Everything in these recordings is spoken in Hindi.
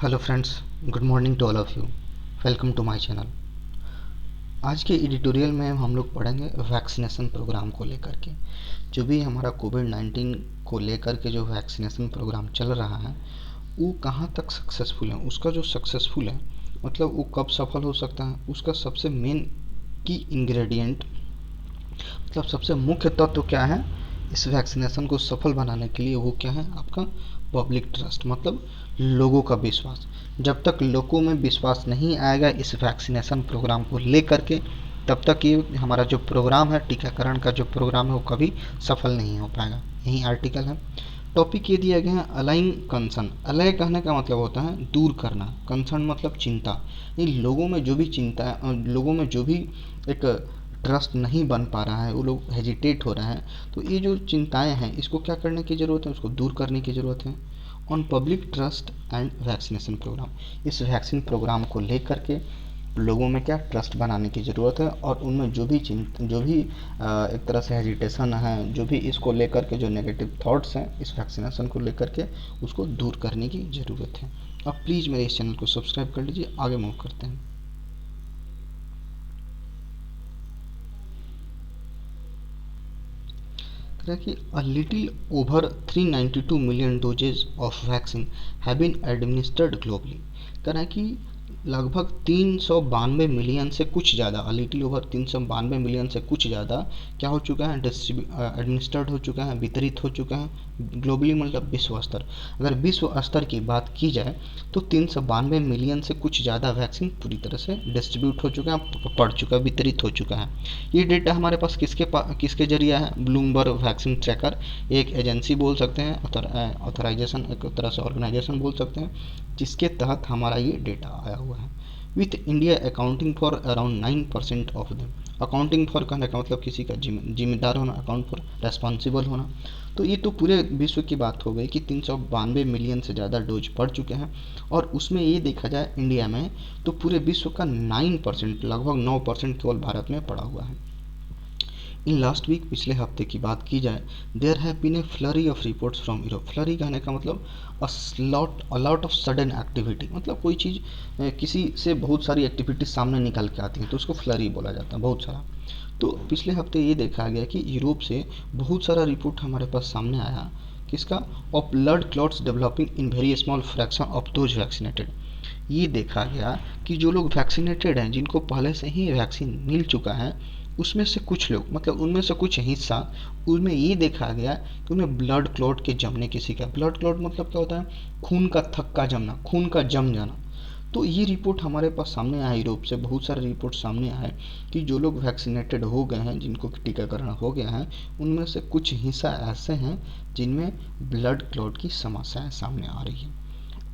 Hello friends, good morning to all of you. Welcome to my channel. आज के एडिटोरियल में हम लोग पढ़ेंगे वैक्सीनेशन प्रोग्राम को लेकर के। जो भी हमारा कोविड-19 को लेकर के जो वैक्सीनेशन प्रोग्राम चल रहा है वो कहाँ तक सक्सेसफुल है, उसका जो सक्सेसफुल है मतलब वो कब सफल हो सकता है, उसका सबसे मेन की इंग्रेडिएंट मतलब सबसे मुख्य तत्व क्या है इस वैक्सीनेशन को सफल बनाने के लिए, वो क्या है आपका पब्लिक ट्रस्ट, मतलब लोगों का विश्वास। जब तक लोगों में विश्वास नहीं आएगा इस वैक्सीनेशन प्रोग्राम को लेकर के, तब तक ये हमारा जो प्रोग्राम है, टीकाकरण का जो प्रोग्राम है, वो कभी सफल नहीं हो पाएगा। यही आर्टिकल है। टॉपिक ये दिया गया है अलाइंग कंसर्न। अलाय कहने का मतलब होता है दूर करना, कंसर्न मतलब चिंता। ये लोगों में जो भी चिंता है और लोगों में जो भी एक ट्रस्ट नहीं बन पा रहा है, वो लोग हेजिटेट हो रहे हैं, तो ये जो चिंताएं हैं इसको क्या करने की ज़रूरत है, उसको दूर करने की ज़रूरत है। On public trust and vaccination programme, इस वैक्सीन प्रोग्राम को लेकर के लोगों में क्या ट्रस्ट बनाने की ज़रूरत है, और उनमें जो भी एक तरह से हेजिटेशन है, जो भी इसको लेकर के जो नेगेटिव थॉट्स हैं इस वैक्सीनेशन को लेकर के, उसको दूर करने की ज़रूरत है। आप प्लीज़ मेरे इस चैनल को सब्सक्राइब कर लीजिए। आगे मूव करते हैं। कि a little over 392 million doses of vaccine have been administered globally। कह रहा है कि लगभग 392 मिलियन से कुछ ज़्यादा, लिटिल ओवर 392 मिलियन से कुछ ज़्यादा क्या हो चुका है, एडमिनिस्टर्ड हो चुका है, वितरित हो चुका है ग्लोबली, मतलब विश्व स्तर। अगर विश्व स्तर की बात की जाए तो 392 मिलियन से कुछ ज़्यादा वैक्सीन पूरी तरह से डिस्ट्रीब्यूट हो चुका है, पड़ चुका है, वितरित हो चुका है। ये डेटा हमारे पास किसके जरिए है, ब्लूमबर्ग वैक्सीन ट्रैकर, एक एजेंसी बोल सकते हैं, ऑथराइजेशन, एक तरह से ऑर्गेनाइजेशन बोल सकते हैं, जिसके तहत हमारा ये डेटा आया हुआ है। With India accounting for around 9% of them. Accounting for कहने का मतलब किसी का जिम्मेदार होना, अकाउंट फॉर रेस्पॉन्सिबल होना। तो ये तो पूरे विश्व की बात हो गई कि 392 मिलियन से ज़्यादा डोज पड़ चुके हैं, और उसमें ये देखा जाए इंडिया में तो पूरे विश्व का 9%, लगभग 9% केवल भारत में पड़ा हुआ है। इन लास्ट वीक, पिछले हफ्ते की बात की जाए, there have been a flurry of reports from Europe. Flurry कहने का मतलब a lot of sudden activity, मतलब कोई चीज़ किसी से बहुत सारी एक्टिविटीज सामने निकल के आती हैं तो उसको फ्लरी बोला जाता है, बहुत सारा। तो पिछले हफ्ते ये देखा गया कि यूरोप से बहुत सारा रिपोर्ट हमारे पास सामने आया, किसका, of blood clots developing in very small fraction of those vaccinated. ये देखा गया कि जो लोग वैक्सीनेटेड हैं, जिनको पहले से ही वैक्सीन मिल चुका है, उसमें से कुछ लोग, मतलब उनमें से कुछ हिस्सा, उनमें ये देखा गया कि उन्हें ब्लड क्लॉट के जमने, किसी का ब्लड क्लॉट मतलब क्या होता है, खून का थक्का जमना, खून का जम जाना। तो ये रिपोर्ट हमारे पास सामने आया, यूरोप से बहुत सारे रिपोर्ट सामने आए कि जो लोग वैक्सीनेटेड हो गए हैं, जिनको टीकाकरण हो गया है, उनमें से कुछ हिस्सा ऐसे हैं जिनमें ब्लड क्लॉट की समस्याएं सामने आ रही है।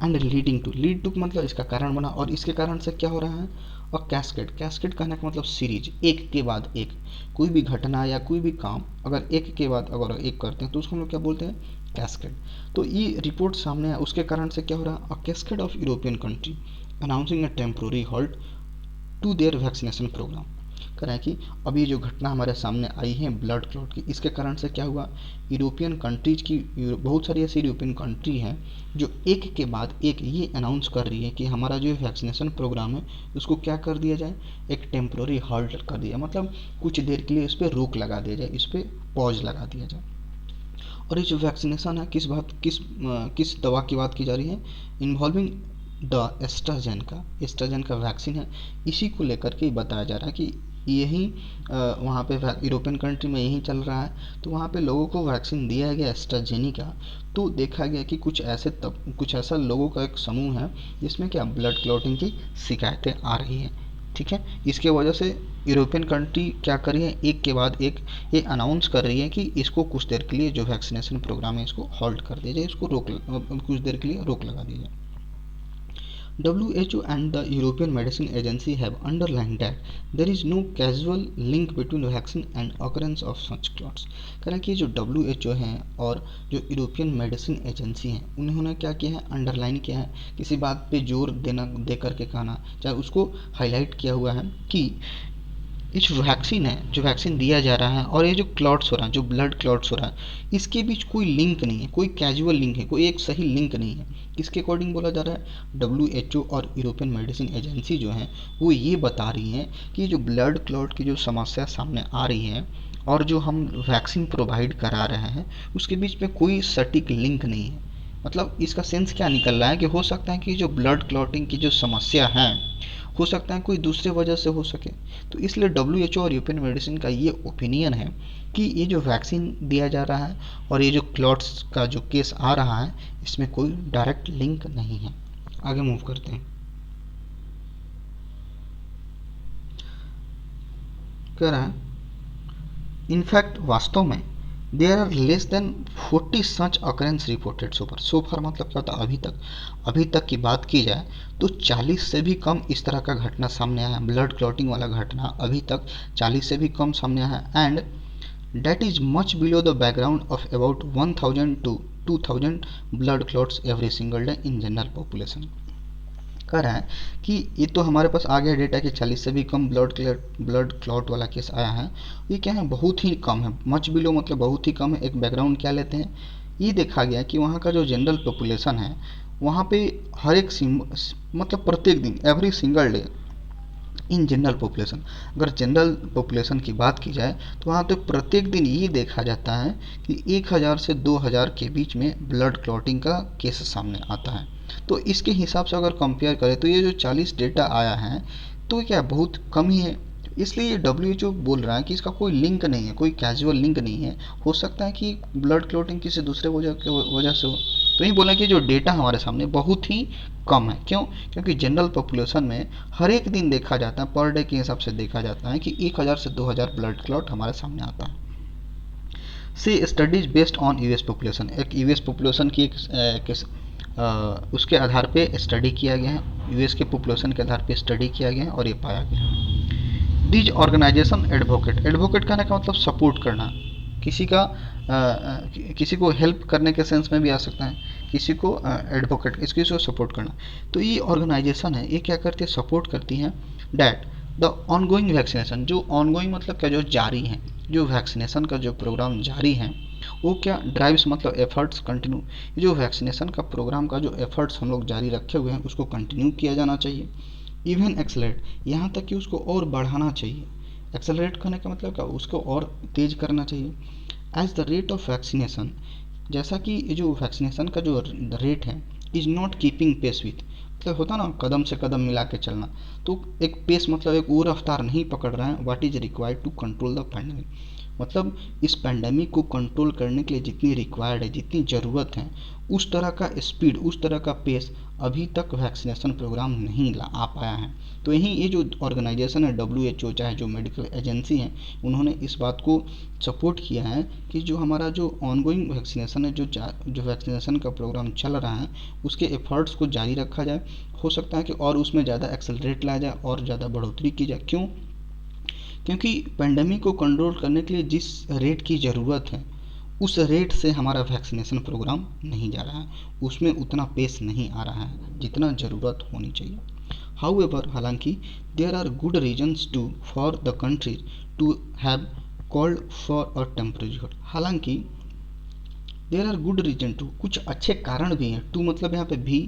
एंड लीड टू मतलब इसका कारण बना, और इसके कारण से क्या हो रहा है, और कैस्केड, कैस्केड कहने का मतलब सीरीज, एक के बाद एक। कोई भी घटना या कोई भी काम अगर एक के बाद अगर एक करते हैं तो उसको हम लोग क्या बोलते हैं, कैस्केड। तो ये रिपोर्ट सामने है, उसके कारण से क्या हो रहा है, a cascade of European country announcing a temporary halt to their vaccination programme. कह रहे हैं कि अब ये जो घटना हमारे सामने आई है ब्लड क्लॉट की, इसके कारण से क्या हुआ, यूरोपियन कंट्रीज की, बहुत सारी ऐसी यूरोपियन कंट्री हैं जो एक के बाद एक ये अनाउंस कर रही है कि हमारा जो वैक्सीनेशन प्रोग्राम है उसको क्या कर दिया जाए, एक टेम्प्रोरी हॉल्ट कर दिया, मतलब कुछ देर के लिए इस पर रोक लगा दिया जाए, इस पर पॉज लगा दिया जाए। और ये जो वैक्सीनेशन है, किस दवा की बात की जा रही है, इन्वॉल्विंग द एस्ट्राजेन का वैक्सीन है। इसी को लेकर के बताया जा रहा है कि यही वहाँ पे यूरोपियन कंट्री में यही चल रहा है, तो वहाँ पे लोगों को वैक्सीन दिया गया एस्ट्राजेनिका। तो देखा गया कि कुछ ऐसा लोगों का एक समूह है जिसमें क्या ब्लड क्लॉटिंग की शिकायतें आ रही हैं। ठीक है, इसके वजह से यूरोपियन कंट्री क्या कर रही है, एक के बाद एक ये अनाउंस कर रही है कि इसको कुछ देर के लिए जो वैक्सीनेशन प्रोग्राम है इसको हॉल्ट कर दिया जाए, इसको कुछ देर के लिए रोक लगा दिया जाए। WHO and the European Medicine Agency have underlined that there is no causal link between vaccine and occurrence of such clots। कह रहे हैं कि जो WHO है और जो यूरोपियन मेडिसिन एजेंसी है, उन्होंने क्या किया है, अंडरलाइन किया है, किसी बात पे जोर दे करके कहना, चाहे उसको हाईलाइट किया हुआ है कि ये जो वैक्सीन है, जो वैक्सीन दिया जा रहा है, और ये जो क्लॉट्स हो रहा है, जो ब्लड क्लॉट्स हो रहा है, इसके बीच कोई लिंक नहीं है, कोई कैजुअल लिंक है, कोई एक सही लिंक नहीं है। किसके अकॉर्डिंग बोला जा रहा है? WHO और यूरोपियन मेडिसिन एजेंसी जो है वो ये बता रही हैं कि जो ब्लड क्लॉट की जो समस्या सामने आ रही है और जो हम वैक्सीन प्रोवाइड करा रहे हैं उसके बीच में कोई सटीक लिंक नहीं है। मतलब इसका सेंस क्या निकल रहा है कि हो सकता है कि जो ब्लड क्लॉटिंग की जो समस्या है हो सकता है कोई दूसरे वजह से हो सके। तो इसलिए WHO और यूरोपियन मेडिसिन का ये ओपिनियन है कि ये जो वैक्सीन दिया जा रहा है और ये जो क्लॉट्स का जो केस आ रहा है इसमें कोई डायरेक्ट लिंक नहीं है। आगे मूव करते हैं। कह रहा है इनफैक्ट वास्तव में there are less than 40 such occurrence reported so far मतलब क्या होता है अभी तक की बात की जाए तो 40 से भी कम इस तरह का घटना सामने आया है। ब्लड क्लॉटिंग वाला घटना अभी तक 40 से भी कम सामने आया है and that is much below the background of about 1000 to 2000 blood clots every single day in general population। कह रहा है कि ये तो हमारे पास आ गया डेटा कि 40 से भी कम ब्लड क्लॉट वाला केस आया है। ये क्या है? बहुत ही कम है। मच बिलो मतलब बहुत ही कम है। एक बैकग्राउंड क्या लेते हैं, ये देखा गया कि वहाँ का जो जनरल पॉपुलेशन है वहाँ पे हर एक मतलब प्रत्येक दिन every single day in general population, अगर जनरल पॉपुलेशन की बात की जाए तो वहाँ तो प्रत्येक दिन ये देखा जाता है कि 1000 से 2000 के बीच में ब्लड क्लॉटिंग का केस सामने आता है। तो इसके हिसाब से अगर कंपेयर करें तो ये जो 40 डेटा आया है तो क्या बहुत कम ही है। इसलिए ये WHO बोल रहा है कि इसका कोई लिंक नहीं है, कोई कैजुअल लिंक नहीं है। हो सकता है कि ब्लड क्लॉटिंग किसी दूसरे वजह से हो। तो ये बोला कि जो डेटा हमारे सामने बहुत ही कम है। क्यों? क्योंकि जनरल पॉपुलेशन में हर एक दिन देखा जाता है, पर डे के हिसाब से देखा जाता है कि 1000 से 2000 ब्लड क्लॉट हमारे सामने आता है। See studies based on US population, एक US पॉपुलेशन की उसके आधार पे स्टडी किया गया है, US के पॉपुलेशन के आधार पे स्टडी किया गया है और ये पाया गया है। दीज ऑर्गेनाइजेशन एडवोकेट कहने का मतलब सपोर्ट करना, किसी का किसी को हेल्प करने के सेंस में भी आ सकता है, किसी को एडवोकेट इसकी को सपोर्ट करना। तो ये ऑर्गेनाइजेशन है, ये क्या करती है? सपोर्ट करती हैं डैट द ऑनगोइंग वैक्सीनेशन, जो ऑनगोइंग मतलब क्या, जो जारी है, जो वैक्सीनेशन का जो प्रोग्राम जारी है वो क्या ड्राइव्स मतलब एफर्ट्स कंटिन्यू, जो वैक्सीनेशन का प्रोग्राम का जो एफर्ट्स हम लोग जारी रखे हुए हैं उसको कंटिन्यू किया जाना चाहिए। इवन एक्सेलरेट, यहाँ तक कि उसको और बढ़ाना चाहिए। एक्सेलरेट करने का मतलब क्या, उसको और तेज करना चाहिए। As the rate of vaccination, जैसा कि जो वैक्सीनेशन का जो रेट है is not keeping pace with, मतलब होता ना कदम से कदम मिला के चलना, तो एक पेस मतलब एक वो रफ्तार नहीं पकड़ रहा है what is required to control the pandemic. मतलब इस पैंडेमिक को कंट्रोल करने के लिए जितनी रिक्वायर्ड है, जितनी ज़रूरत है, उस तरह का स्पीड, उस तरह का पेस अभी तक वैक्सीनेशन प्रोग्राम नहीं ला आ पाया है। तो यही ये जो ऑर्गेनाइजेशन है WHO चाहे जो मेडिकल एजेंसी हैं, उन्होंने इस बात को सपोर्ट किया है कि जो हमारा जो ऑनगोइंग वैक्सीनेशन है, जो वैक्सीनेशन का प्रोग्राम चल रहा है उसके एफर्ट्स को जारी रखा जाए। हो सकता है कि और उसमें ज़्यादा एक्सेलरेट लाया जाए और ज़्यादा बढ़ोतरी की जाए। क्यों? क्योंकि पेंडेमिक को कंट्रोल करने के लिए जिस रेट की ज़रूरत है उस रेट से हमारा वैक्सीनेशन प्रोग्राम नहीं जा रहा है, उसमें उतना पेस नहीं आ रहा है जितना ज़रूरत होनी चाहिए। हाउएवर, हालांकि there are good reasons to for the country to have called for a temporary hold, हालांकि there are good reason to, कुछ अच्छे कारण भी हैं, टू मतलब यहाँ पे भी,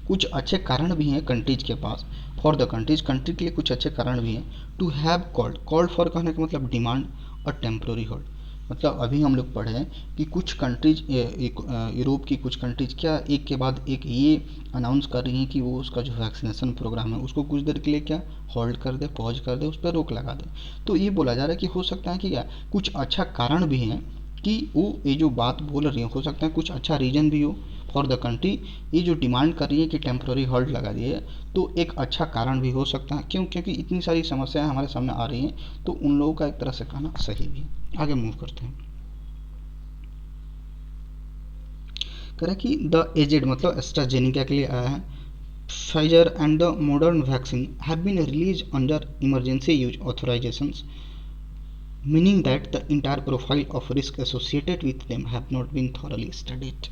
कुछ अच्छे कारण भी हैं कंट्रीज के पास, फॉर द कंट्रीज, कंट्री के लिए कुछ अच्छे कारण भी हैं, टू हैव कॉल्ड फॉर कहने का मतलब डिमांड, और टेम्प्रोरी होल्ड मतलब अभी हम लोग पढ़े कि कुछ कंट्रीज, यूरोप की कुछ कंट्रीज क्या एक के बाद एक ये अनाउंस कर रही हैं कि वो उसका जो वैक्सीनेशन प्रोग्राम है उसको कुछ देर के लिए क्या होल्ड कर दे, पॉज कर दे, उस पर रोक लगा दे। तो ये बोला जा रहा है कि हो सकता है कि क्या कुछ अच्छा कारण भी हैं कि वो ये जो बात बोल रही है, हो सकता है कुछ अच्छा रीज़न भी हो फॉर द कंट्री, ये जो डिमांड कर रही है कि टेम्प्रोरी होल्ड लगा दिए, तो एक अच्छा कारण भी हो सकता है। क्यों? क्योंकि इतनी सारी समस्याएं हमारे सामने आ रही हैं, तो उन लोगों का एक तरह से कहना सही भी है। आगे मूव करते हैं। कह रहा है कि द एजेड मतलब एस्ट्राजेनिका के लिए आया है, Pfizer and the Moderna vaccine have been release under emergency use authorisations, meaning that the entire profile of risk associated with them have not been thoroughly studied।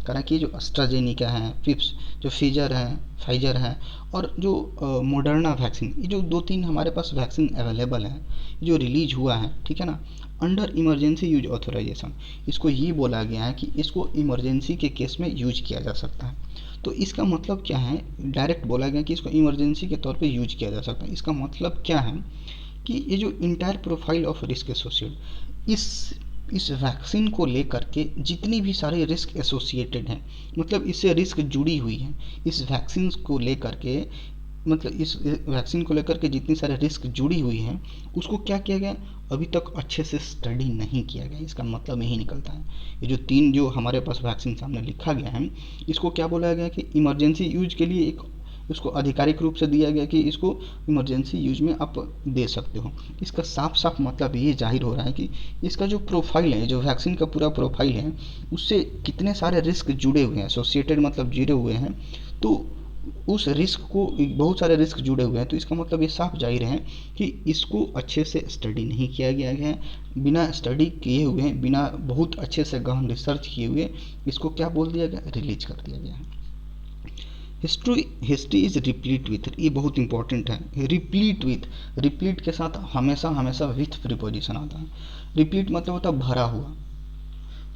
करा कि जो एस्ट्राजेनिका है, फिप्स, जो फाइजर है और जो मॉडर्ना वैक्सीन, ये जो 2-3 हमारे पास वैक्सीन अवेलेबल हैं जो रिलीज हुआ है, ठीक है ना, अंडर इमरजेंसी यूज ऑथोराइजेशन, इसको ये बोला गया है कि इसको इमरजेंसी के केस में यूज किया जा सकता है। तो इसका मतलब क्या है, डायरेक्ट बोला गया कि इसको इमरजेंसी के तौर पे यूज किया जा सकता है। इसका मतलब क्या है कि ये जो entire profile of risk associate, इस वैक्सीन को लेकर के जितनी भी सारे रिस्क एसोसिएटेड हैं, मतलब इससे रिस्क जुड़ी हुई है, इस वैक्सीन को लेकर के, मतलब इस वैक्सीन को लेकर के जितनी सारे रिस्क जुड़ी हुई हैं, उसको क्या किया गया, अभी तक अच्छे से स्टडी नहीं किया गया। इसका मतलब यही निकलता है, ये जो 3 जो हमारे पास वैक्सीन सामने लिखा गया है, इसको क्या बोला गया कि इमरजेंसी यूज के लिए एक इसको आधिकारिक रूप से दिया गया कि इसको इमरजेंसी यूज में आप दे सकते हो। इसका साफ साफ मतलब ये जाहिर हो रहा है कि इसका जो प्रोफाइल है, जो वैक्सीन का पूरा प्रोफाइल है, उससे कितने सारे रिस्क जुड़े हुए हैं, एसोसिएटेड मतलब जुड़े हुए हैं, तो उस रिस्क को बहुत सारे रिस्क जुड़े हुए हैं। तो इसका मतलब ये साफ जाहिर है कि इसको अच्छे से स्टडी नहीं किया गया है। बिना स्टडी किए हुए, बिना बहुत अच्छे से गहन रिसर्च किए हुए इसको क्या बोल दिया गया, रिलीज कर दिया गया है। हिस्ट्री इज रिप्लीट विथ, ये बहुत इंपॉर्टेंट है। रिप्लीट के साथ हमेशा विथ प्रीपोजिशन आता है। रिप्लीट मतलब होता है भरा हुआ,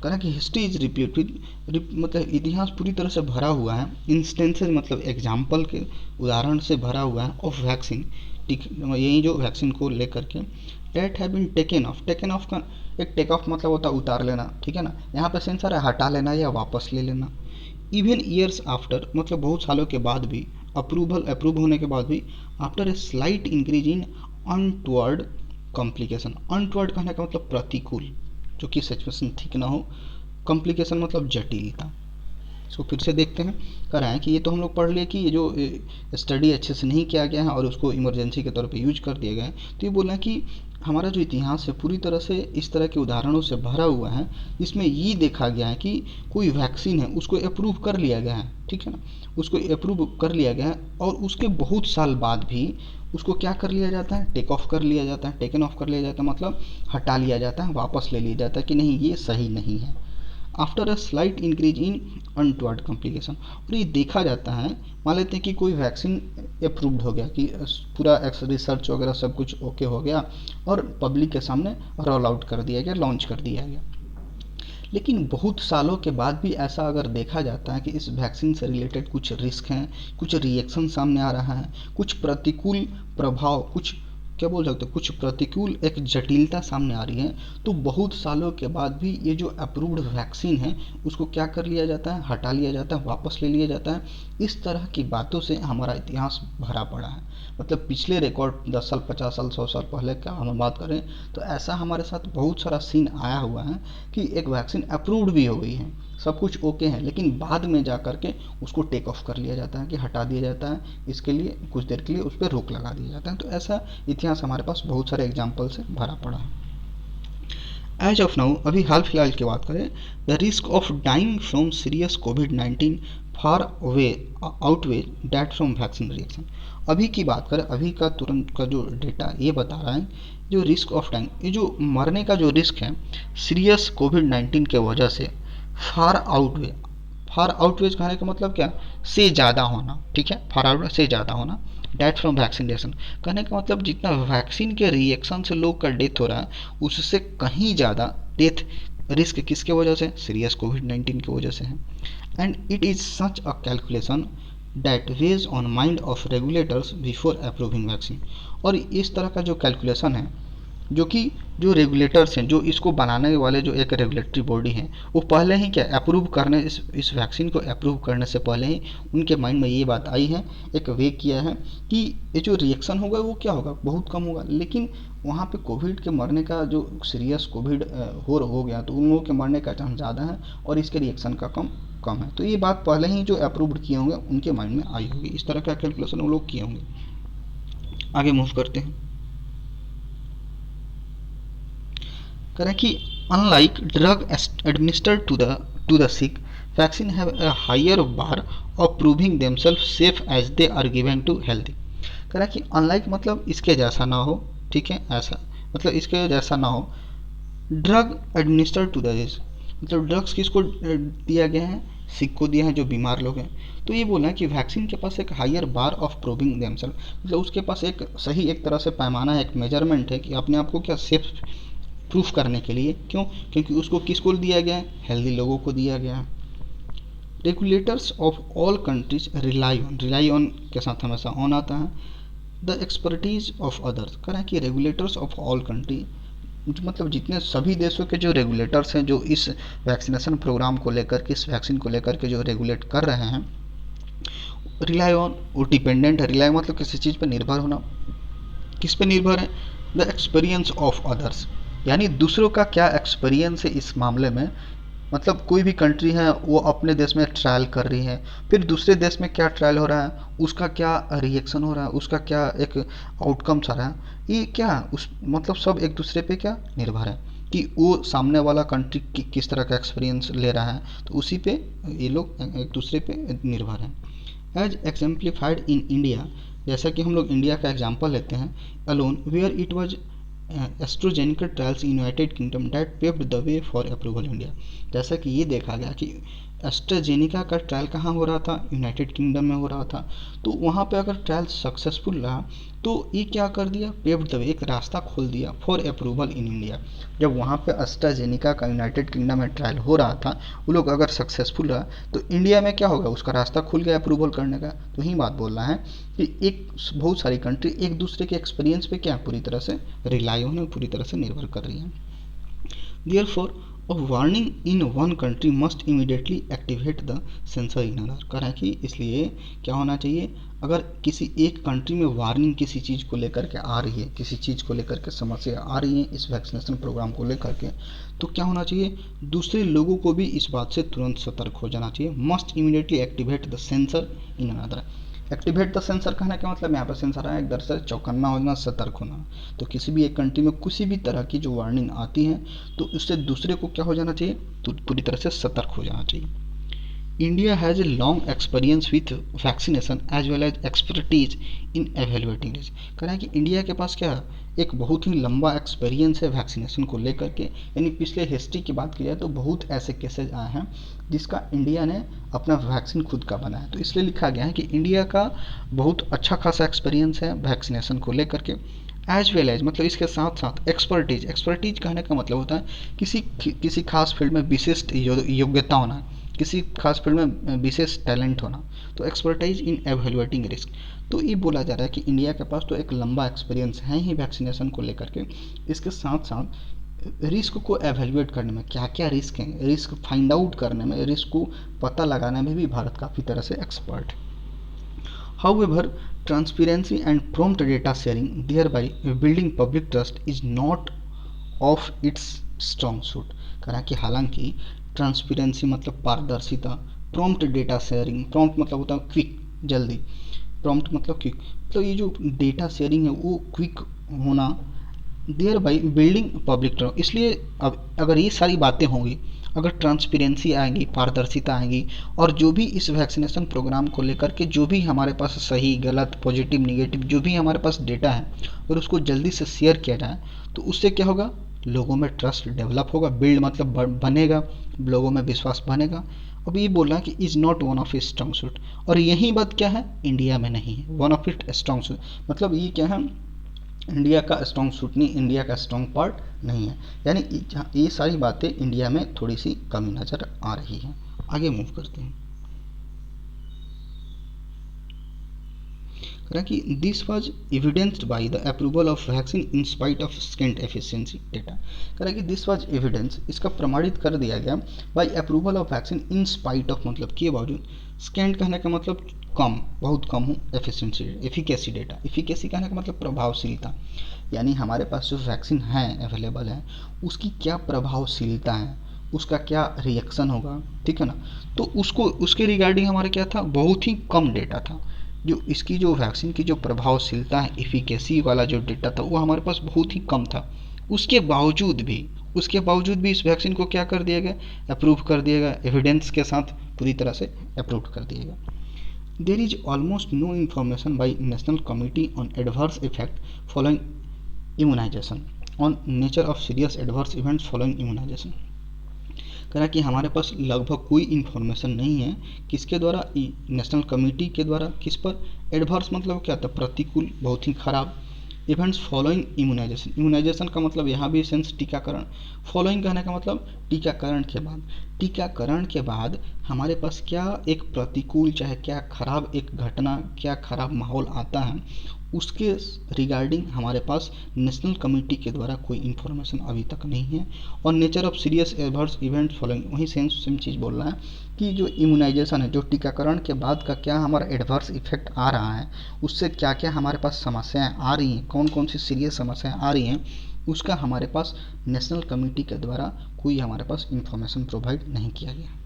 कहा कि हिस्ट्री इज रिप्लीट विथ, मतलब इतिहास पूरी तरह से भरा हुआ है, इंस्टेंसेज मतलब एग्जाम्पल के उदाहरण से भरा हुआ है, ऑफ वैक्सीन, यही जो वैक्सीन को लेकर के, date have been taken off का एक टेक ऑफ मतलब होता है उतार लेना, ठीक है ना, यहाँ पे सेंसर है हटा लेना या वापस ले लेना। इवन ईयर्स आफ्टर मतलब बहुत सालों के बाद भी, अप्रूव होने के बाद भी, after a slight increase in untoward complication, untoward कहने का मतलब प्रतिकूल, जो कि सिचुएशन ठीक ना हो, कॉम्प्लिकेशन मतलब जटिलता। इसको फिर से देखते हैं, कह रहा है कि ये तो हम लोग पढ़ लिए कि ये जो स्टडी अच्छे से नहीं किया गया है और उसको इमरजेंसी के तौर पे यूज कर दिया गया है। तो ये बोलना है कि हमारा जो इतिहास है पूरी तरह से इस तरह के उदाहरणों से भरा हुआ है, इसमें ये देखा गया है कि कोई वैक्सीन है उसको अप्रूव कर लिया गया है, ठीक है ना, उसको अप्रूव कर लिया गया है और उसके बहुत साल बाद भी उसको क्या कर लिया जाता है, टेकन ऑफ कर लिया जाता है, मतलब हटा लिया जाता है, वापस ले लिया जाता है कि नहीं ये सही नहीं है। After a slight increase in untoward complication, और ये देखा जाता है, मान लेते हैं कि कोई वैक्सीन अप्रूव्ड हो गया, कि पूरा रिसर्च वगैरह सब कुछ ओके हो गया और पब्लिक के सामने रोल आउट कर दिया गया, लॉन्च कर दिया गया, लेकिन बहुत सालों के बाद भी ऐसा अगर देखा जाता है कि इस वैक्सीन से रिलेटेड कुछ रिस्क हैं, कुछ रिएक्शन सामने आ रहा है, कुछ प्रतिकूल प्रभाव, कुछ क्या बोल सकते हैं, कुछ प्रतिकूल एक जटिलता सामने आ रही है, तो बहुत सालों के बाद भी ये जो अप्रूव्ड वैक्सीन है उसको क्या कर लिया जाता है, हटा लिया जाता है, वापस ले लिया जाता है। इस तरह की बातों से हमारा इतिहास भरा पड़ा है। मतलब पिछले रिकॉर्ड 10 साल, 50 साल, 100 साल पहले का हम बात करें तो ऐसा हमारे साथ बहुत सारा सीन आया हुआ है कि एक वैक्सीन अप्रूव्ड भी हो गई है, सब कुछ ओके है, लेकिन बाद में जा कर के उसको टेक ऑफ कर लिया जाता है, कि हटा दिया जाता है, इसके लिए कुछ देर के लिए उस पर रोक लगा दिया जाता है। तो ऐसा इतिहास हमारे पास बहुत सारे एग्जाम्पल से भरा पड़ा है। एज ऑफ नाउ, अभी हाल फिलहाल की बात करें, the risk of dying from serious कोविड-19 far away outweigh that from vaccine reaction. अभी की बात करें, अभी का तुरंत का जो डेटा ये बता रहा है, जो रिस्क ऑफ डाइंग, ये जो मरने का जो रिस्क है सीरियस कोविड-19 के वजह से, फार आउटवेज कहने का मतलब क्या, से ज़्यादा होना, ठीक है, फार आउट से ज़्यादा होना, डेथ फ्रॉम वैक्सीनेशन कहने का मतलब जितना वैक्सीन के रिएक्शन से लोग का डेथ हो रहा है उससे कहीं ज़्यादा डेथ रिस्क किसके वजह से, सीरियस कोविड-19 की वजह से है। And it is such a calculation that weighs on mind of regulators before approving vaccine. और इस तरह का जो कैलकुलेशन है, जो कि जो रेगुलेटर्स हैं, जो इसको बनाने वाले जो एक रेगुलेटरी बॉडी हैं, वो पहले ही क्या अप्रूव करने, इस वैक्सीन को अप्रूव करने से पहले ही उनके माइंड में ये बात आई है, एक वे किया है कि ये जो रिएक्शन होगा वो क्या होगा, बहुत कम होगा। लेकिन वहाँ पे कोविड के मरने का जो सीरियस कोविड हो गया तो उन लोगों के मरने का चांस ज़्यादा है और इसके रिएक्शन का कम है। तो ये बात पहले ही जो अप्रूव्ड किए होंगे उनके माइंड में आई होगी, इस तरह का कैलकुलेशन वो लोग किए होंगे। आगे मूव करते हैं, करें कि unlike drug administered to the sick, vaccine have a higher bar of proving themselves safe as they are given to healthy. करें कि अनलाइक मतलब इसके जैसा ना हो, ठीक है, ऐसा मतलब इसके जैसा ना हो। ड्रग एडमिनिस्टर्ड टू द, मतलब ड्रग्स किसको दिया गया है, सिक को दिया है, जो बीमार लोग हैं। तो ये बोला है कि वैक्सीन के पास एक higher bar of proving themselves, मतलब उसके पास एक सही एक तरह से पैमाना है, एक मेजरमेंट है कि अपने आप को क्या सेफ प्रूफ करने के लिए। क्यों? क्योंकि उसको किसको दिया गया है? हेल्दी लोगों को दिया गया है। Regulators of all countries rely on के साथ हमेशा ऑन आता है, द एक्सपर्टीज ऑफ अदर्स। कह रहा है कि रेगुलेटर्स ऑफ ऑल कंट्री, मतलब जितने सभी देशों के जो रेगुलेटर्स हैं, जो इस वैक्सीनेशन प्रोग्राम को लेकर के, इस वैक्सीन को लेकर के जो रेगुलेट कर रहे हैं, रिलाई ऑन, वो डिपेंडेंट है। रिलाई मतलब किसी चीज़ पर निर्भर होना। किस पे निर्भर है? द एक्सपीरियंस ऑफ अदर्स, यानी दूसरों का क्या एक्सपीरियंस है इस मामले में। मतलब कोई भी कंट्री है, वो अपने देश में ट्रायल कर रही है, फिर दूसरे देश में क्या ट्रायल हो रहा है, उसका क्या रिएक्शन हो रहा है, उसका क्या एक आउटकम्स आ रहा है, ये क्या उस मतलब सब एक दूसरे पे क्या निर्भर है कि वो सामने वाला कंट्री किस तरह का एक्सपीरियंस ले रहा है, तो उसी पे ये लोग एक दूसरे पे निर्भर हैं। एज एग्जाम्प्लीफाइड इन इंडिया, जैसा कि हम लोग इंडिया का एग्जाम्पल लेते हैं, alone where it was AstraZeneca trials in United Kingdom that paved the way for approval India. जैसा कि ये देखा गया कि एस्ट्राजेनिका का ट्रायल कहाँ हो रहा था? यूनाइटेड किंगडम में हो रहा था। तो वहाँ पे अगर ट्रायल सक्सेसफुल रहा तो ये क्या कर दिया? पेव्ड द वे, एक रास्ता खोल दिया फॉर अप्रूवल इन इंडिया। जब वहाँ पे एस्ट्राजेनिका का यूनाइटेड किंगडम में ट्रायल हो रहा था, वो लोग अगर सक्सेसफुल रहा तो इंडिया में क्या होगा? उसका रास्ता खुल गया अप्रूवल करने का। तो यही बात बोल रहा है कि एक बहुत सारी कंट्री एक दूसरे के एक्सपीरियंस पे क्या पूरी तरह से रिलाई होने, पूरी तरह से निर्भर कर रही है। Therefore a warning in one country must immediately activate the sensor in another। कह रहा है कि इसलिए क्या होना चाहिए, अगर किसी एक कंट्री में वार्निंग किसी चीज़ को लेकर के आ रही है, किसी चीज़ को लेकर के समस्या आ रही है इस वैक्सीनेशन प्रोग्राम को लेकर के, तो क्या होना चाहिए? दूसरे लोगों को भी इस बात से तुरंत सतर्क हो जाना चाहिए। Must immediately activate the sensor in another. Activate the sensor कहने का मतलब यहाँ पर सेंसर है एक दर से चौकन्ना होना, सतर्क होना। तो किसी भी एक कंट्री में किसी भी तरह की जो वार्निंग आती है तो उससे दूसरे को क्या हो जाना चाहिए? तो पूरी तरह से सतर्क हो जाना चाहिए। India has a long experience with vaccination as well as expertise in evaluating this. कह रहा है कि इंडिया के पास क्या एक बहुत ही लंबा एक्सपीरियंस है वैक्सीनेशन को लेकर के, यानी पिछले हिस्ट्री की बात की जाए तो बहुत ऐसे केसेज आए हैं जिसका इंडिया ने अपना वैक्सीन खुद का बनाया। तो इसलिए लिखा गया है कि इंडिया का बहुत अच्छा खासा एक्सपीरियंस है वैक्सीनेशन को लेकर के। एज वेल एज मतलब इसके साथ साथ एक्सपर्टीज। एक्सपर्टीज कहने का मतलब होता है किसी खास फील्ड में विशिष्ट योग्यता होना, किसी खास फील्ड में विशेष टैलेंट होना। तो एक्सपर्टाइज इन एवेलुएटिंग रिस्क। तो ये बोला जा रहा है कि इंडिया के पास तो एक लंबा एक्सपीरियंस है ही वैक्सीनेशन को लेकर के, इसके साथ साथ रिस्क को एवेलुएट करने में, क्या क्या रिस्क हैं, रिस्क फाइंड आउट करने में, रिस्क को पता लगाने में भी भारत काफ़ी तरह से एक्सपर्ट है। However, transparency and prompt data sharing, thereby building public trust, is not of its strong suit। कह रहा है कि हालांकि ट्रांसपेरेंसी मतलब पारदर्शिता, प्रॉम्प्ट डेटा शेयरिंग, प्रॉम्प्ट मतलब होता है क्विक, जल्दी, प्रॉम्प्ट मतलब क्विक, मतलब ये जो डेटा शेयरिंग है वो क्विक होना, thereby building public trust. इसलिए अब अगर ये सारी बातें होंगी, अगर ट्रांसपेरेंसी आएगी, पारदर्शिता आएगी, और जो भी इस वैक्सीनेशन प्रोग्राम को लेकर के जो भी हमारे पास सही गलत पॉजिटिव निगेटिव जो भी हमारे पास डेटा है, अगर उसको जल्दी से शेयर किया जाए तो उससे क्या होगा? लोगों में ट्रस्ट डेवलप होगा, बिल्ड मतलब बनेगा, लोगों में विश्वास बनेगा। अब ये बोल रहा है कि is not one of it strong suit, और यही बात क्या है? इंडिया में नहीं है one of it strong suit. मतलब ये क्या है? इंडिया का स्ट्रॉन्ग सूट नहीं, इंडिया का स्ट्रॉन्ग पार्ट नहीं है। यानी ये सारी बातें इंडिया में थोड़ी सी कमी नज़र आ रही हैं। आगे मूव करते हैं। कि this was evidenced by the approval of vaccine in spite of scant efficiency data. कह रहा कि दिस वाज एविडेंस, इसका प्रमाणित कर दिया गया by approval of vaccine in spite of मतलब के बावजूद, स्केंट कहने का मतलब कम, बहुत कम हो, एफिशिएंसी एफिकेसी डेटा, एफिकेसी कहने का मतलब प्रभावशीलता, यानी हमारे पास जो वैक्सीन है अवेलेबल है उसकी क्या प्रभावशीलता है, उसका क्या रिएक्शन होगा, ठीक है ना। तो उसको उसके रिगार्डिंग हमारे क्या था? बहुत ही कम डेटा था। जो इसकी जो वैक्सीन की जो प्रभावशीलता है, एफिकेसी वाला जो डेटा था वो हमारे पास बहुत ही कम था। उसके बावजूद भी इस वैक्सीन को क्या कर दिया गया? अप्रूव कर दिया गया, एविडेंस के साथ पूरी तरह से अप्रूव कर दिया गया। There is almost no information by national committee on adverse effect following immunization, on nature of serious adverse events following immunization. कह रहा है कि हमारे पास लगभग कोई इन्फॉर्मेशन नहीं है किसके द्वारा, नेशनल कमेटी के द्वारा, किस पर, एडवर्स मतलब क्या था, प्रतिकूल, बहुत ही खराब, इवेंट्स फॉलोइंग इम्यूनाइजेशन, इम्यूनाइजेशन का मतलब यहाँ भी सेंस टीकाकरण, फॉलोइंग कहने का मतलब टीकाकरण के बाद, टीकाकरण के बाद हमारे पास क्या एक प्रतिकूल, चाहे क्या खराब एक घटना, क्या खराब माहौल आता है, उसके रिगार्डिंग हमारे पास नेशनल कमेटी के द्वारा कोई इन्फॉर्मेशन अभी तक नहीं है। और nature of serious adverse event following, वही सेम चीज़ बोल रहा है कि जो इम्यूनाइजेशन है, जो टीकाकरण के बाद का क्या हमारा एडवर्स इफेक्ट आ रहा है, उससे क्या क्या हमारे पास समस्याएं आ रही हैं, कौन कौन सी सीरियस समस्याएं आ रही हैं, उसका हमारे पास नेशनल कमेटी के द्वारा कोई हमारे पास इन्फॉर्मेशन प्रोवाइड नहीं किया गया।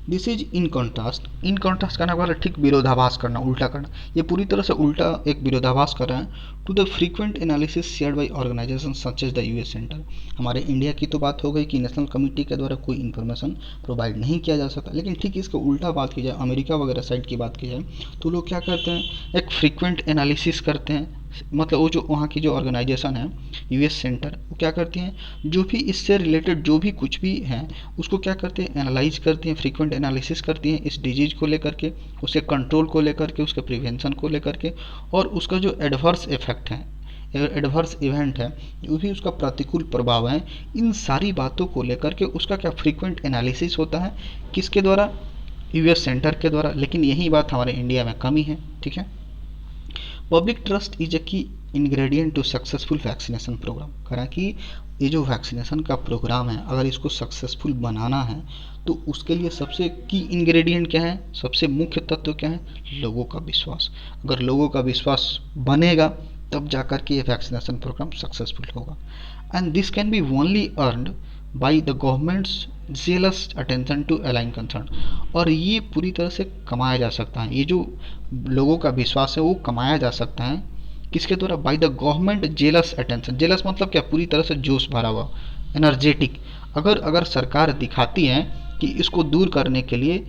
This is in contrast, in contrast करने वाला ठीक विरोधाभास करना, उल्टा करना, ये पूरी तरह से उल्टा एक विरोधाभास कर रहे हैं। To the frequent analysis shared by organization such as the US centre, हमारे इंडिया की तो बात हो गई कि नेशनल कमेटी के द्वारा कोई इन्फॉर्मेशन प्रोवाइड नहीं किया जा सकता, लेकिन ठीक इसका उल्टा बात की जाए, अमेरिका वगैरह साइड की बात की जाए, तो लोग क्या करते हैं, एक फ्रीक्वेंट एनालिसिस करते हैं, मतलब वो जो वहाँ की जो ऑर्गेनाइजेशन है यूएस सेंटर, वो क्या करती हैं, जो भी इससे रिलेटेड जो भी कुछ भी है उसको क्या करते हैं, एनालाइज करती हैं, फ्रीक्वेंट एनालिसिस करती हैं इस डिजीज को लेकर के, उसके कंट्रोल को लेकर के, उसके प्रिवेंशन को लेकर के, और उसका जो एडवर्स इफेक्ट है, एडवर्स इवेंट है, जो भी उसका प्रतिकूल प्रभाव है, इन सारी बातों को लेकर के उसका क्या फ्रीक्वेंट एनालिसिस होता है, किसके द्वारा, यूएस सेंटर के द्वारा। लेकिन यही बात हमारे इंडिया में कमी है, ठीक है। Public trust is a key ingredient to successful vaccination programme, कह रहा है कि ये जो वैक्सीनेशन का प्रोग्राम है, अगर इसको सक्सेसफुल बनाना है तो उसके लिए सबसे की इंग्रेडिएंट क्या है, सबसे मुख्य तत्व क्या है, लोगों का विश्वास। अगर लोगों का विश्वास बनेगा तब जाकर के ये वैक्सीनेशन प्रोग्राम सक्सेसफुल होगा। And this can be only earned by the governments zealous attention to align concern, और ये पूरी तरह से कमाया जा सकता है, ये जो लोगों का विश्वास है वो कमाया जा सकता है किसके द्वारा, by the government jealous attention, jealous मतलब क्या, पूरी तरह से जोश भरा हुआ, एनर्जेटिक। अगर सरकार दिखाती है कि इसको दूर करने के लिए,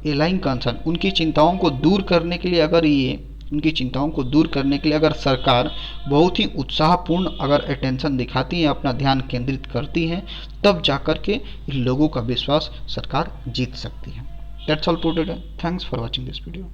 एलाइन कंसर्न, उनकी चिंताओं को दूर करने के लिए, अगर ये उनकी चिंताओं को दूर करने के लिए अगर सरकार बहुत ही उत्साहपूर्ण अगर अटेंशन दिखाती है, अपना ध्यान केंद्रित करती है, तब जाकर के लोगों का विश्वास सरकार जीत सकती है। That's all for today, thanks for watching this video.